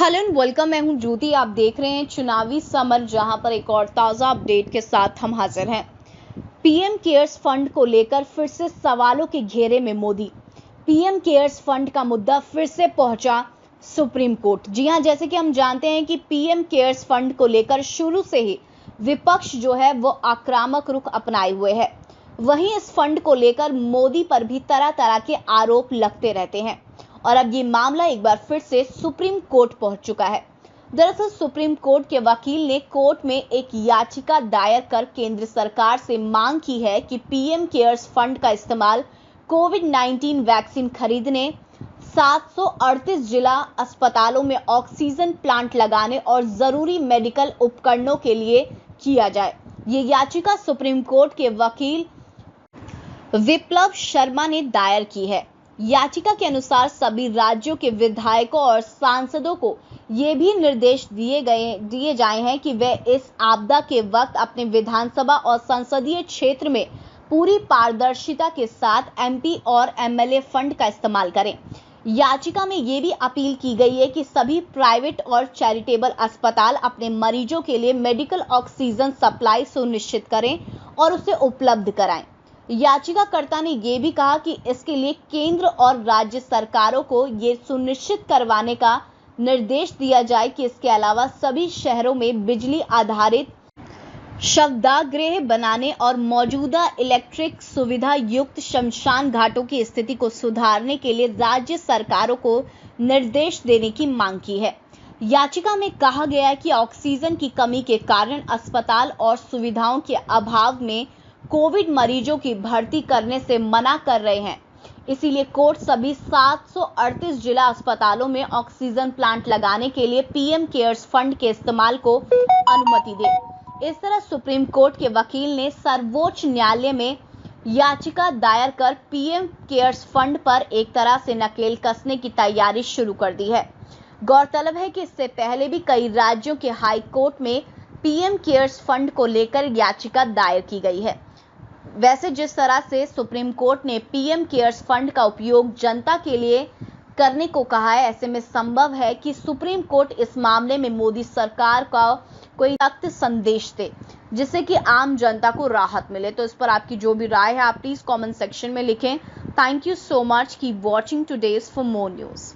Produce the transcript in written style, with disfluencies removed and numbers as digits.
Hello and welcome. मैं हूं ज्योति। आप देख रहे हैं चुनावी समर, जहां पर एक और ताज़ा अपडेट के साथ हम हाजिर हैं। पीएम केयर्स फंड को लेकर फिर से सवालों के घेरे में मोदी। पीएम केयर्स फंड का मुद्दा फिर से पहुंचा सुप्रीम कोर्ट। जी हां, जैसे कि हम जानते हैं कि पीएम केयर्स फंड को लेकर शुरू से ही विपक्ष जो है वो आक्रामक रुख अपनाए हुए है। वहीं इस फंड को लेकर मोदी पर भी तरह तरह के आरोप लगते रहते हैं और अब ये मामला एक बार फिर से सुप्रीम कोर्ट पहुंच चुका है। दरअसल सुप्रीम कोर्ट के वकील ने कोर्ट में एक याचिका दायर कर केंद्र सरकार से मांग की है कि पीएम केयर्स फंड का इस्तेमाल कोविड-19 वैक्सीन खरीदने, 738 जिला अस्पतालों में ऑक्सीजन प्लांट लगाने और जरूरी मेडिकल उपकरणों के लिए किया जाए। ये याचिका सुप्रीम कोर्ट के वकील विप्लव शर्मा ने दायर की है। याचिका के अनुसार सभी राज्यों के विधायकों और सांसदों को ये भी निर्देश दिए जाए हैं कि वे इस आपदा के वक्त अपने विधानसभा और संसदीय क्षेत्र में पूरी पारदर्शिता के साथ एमपी और एमएलए फंड का इस्तेमाल करें। याचिका में ये भी अपील की गई है कि सभी प्राइवेट और चैरिटेबल अस्पताल अपने मरीजों के लिए मेडिकल ऑक्सीजन सप्लाई सुनिश्चित करें और उसे उपलब्ध कराएं। याचिकाकर्ता ने यह भी कहा कि इसके लिए केंद्र और राज्य सरकारों को यह सुनिश्चित करवाने का निर्देश दिया जाए कि इसके अलावा सभी शहरों में बिजली आधारित शवदाह बनाने और मौजूदा इलेक्ट्रिक सुविधा युक्त शमशान घाटों की स्थिति को सुधारने के लिए राज्य सरकारों को निर्देश देने की मांग की है। याचिका में कहा गया है कि ऑक्सीजन की कमी के कारण अस्पताल और सुविधाओं के अभाव में कोविड मरीजों की भर्ती करने से मना कर रहे हैं। इसीलिए कोर्ट सभी 738 जिला अस्पतालों में ऑक्सीजन प्लांट लगाने के लिए पीएम केयर्स फंड के इस्तेमाल को अनुमति दे। इस तरह सुप्रीम कोर्ट के वकील ने सर्वोच्च न्यायालय में याचिका दायर कर पीएम केयर्स फंड पर एक तरह से नकेल कसने की तैयारी शुरू कर दी है। गौरतलब है कि इससे पहले भी कई राज्यों के हाई कोर्ट में पीएम केयर्स फंड को लेकर याचिका दायर की गई है। वैसे जिस तरह से सुप्रीम कोर्ट ने पीएम केयर्स फंड का उपयोग जनता के लिए करने को कहा है, ऐसे में संभव है कि सुप्रीम कोर्ट इस मामले में मोदी सरकार का कोई सख्त संदेश दे, जिससे कि आम जनता को राहत मिले। तो इस पर आपकी जो भी राय है आप प्लीज कमेंट सेक्शन में लिखें। Thank you so much. Keep watching today's for more news.